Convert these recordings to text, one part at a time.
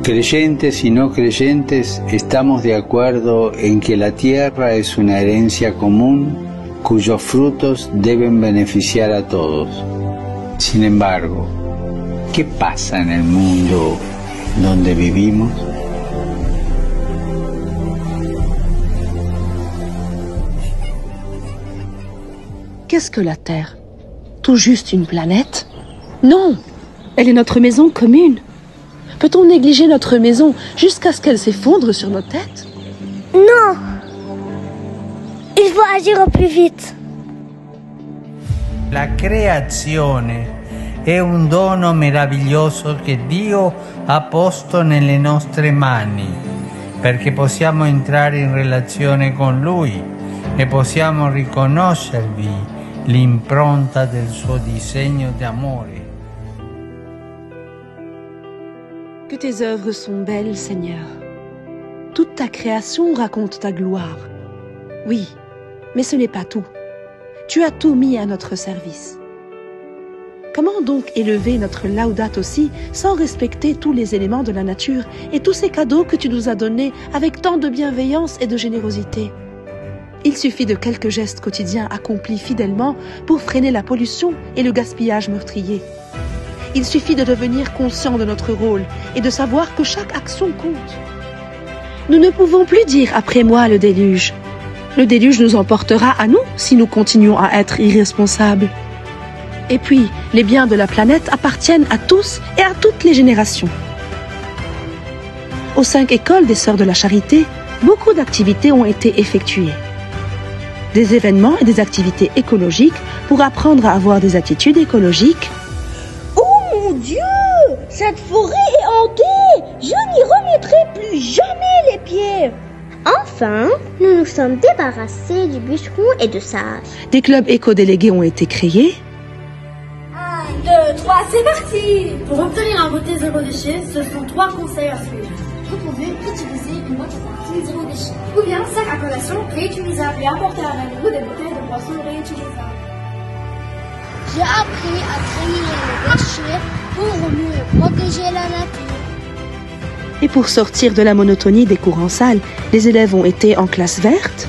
Creyentes y no creyentes estamos de acuerdo en que la tierra es una herencia común cuyos frutos deben beneficiar a todos. Sin embargo, ¿qué pasa en el mundo donde vivimos? Qu'est-ce que la Terre? Tout juste une planète? Non, elle est notre maison commune. Peut-on négliger notre maison jusqu'à ce qu'elle s'effondre sur nos têtes? Non! Il faut agir au plus vite. La creazione è un dono meraviglioso che Dio ha posto nelle nostre mani, perché possiamo entrare in relazione con Lui e possiamo riconoscervi l'impronta del suo disegno d'amore. Que tes œuvres sont belles, Seigneur. Toute ta création raconte ta gloire. Oui, mais ce n'est pas tout. Tu as tout mis à notre service. Comment donc élever notre Laudato Si sans respecter tous les éléments de la nature et tous ces cadeaux que tu nous as donnés avec tant de bienveillance et de générosité? Il suffit de quelques gestes quotidiens accomplis fidèlement pour freiner la pollution et le gaspillage meurtrier. Il suffit de devenir conscient de notre rôle et de savoir que chaque action compte. Nous ne pouvons plus dire « après moi le déluge ». Le déluge nous emportera à nous si nous continuons à être irresponsables. Et puis, les biens de la planète appartiennent à tous et à toutes les générations. Aux 5 écoles des Sœurs de la Charité, beaucoup d'activités ont été effectuées. Des événements et des activités écologiques pour apprendre à avoir des attitudes écologiques. Oh mon Dieu! Cette forêt est hantée! Je n'y remettrai plus jamais les pieds! Enfin, nous nous sommes débarrassés du bûcheron et de sage. Des clubs éco-délégués ont été créés. 1, 2, 3, c'est parti! Pour obtenir un voté zéro déchet, ce sont 3 conseils à suivre. Vous pouvez utiliser une boîte à partie zéro déchet. Ou bien sac à collation réutilisable et apporter avec vous des bouteilles de boissons réutilisables. J'ai appris à trier les déchets pour mieux protéger la nature. Et pour sortir de la monotonie des cours en salle, les élèves ont été en classe verte.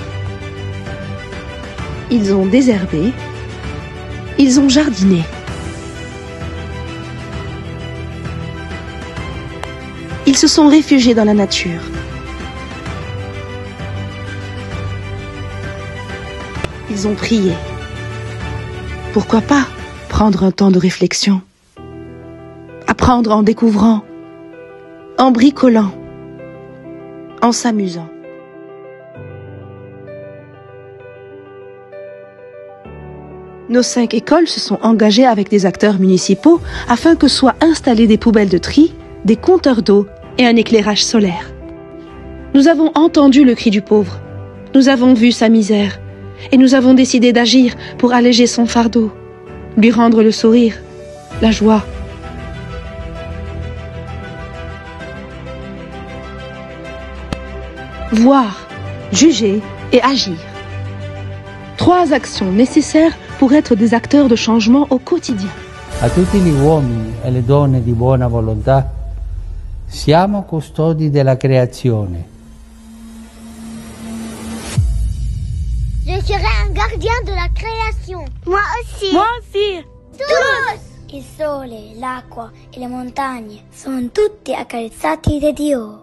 Ils ont désherbé. Ils ont jardiné. Ils se sont réfugiés dans la nature. Ils ont prié. Pourquoi pas prendre un temps de réflexion? Apprendre en découvrant, en bricolant, en s'amusant. Nos 5 écoles se sont engagées avec des acteurs municipaux afin que soient installées des poubelles de tri, des compteurs d'eau et un éclairage solaire. Nous avons entendu le cri du pauvre, nous avons vu sa misère et nous avons décidé d'agir pour alléger son fardeau, lui rendre le sourire, la joie. Voir, juger et agir. 3 actions nécessaires pour être des acteurs de changement au quotidien. A tutti gli uomini e le donne di buona volontà, siamo custodi della creazione. Je serai un gardien de la création. Moi aussi. Moi aussi! Tous! Il sole, l'acqua e le montagne sono tutti accarezzati da Dio.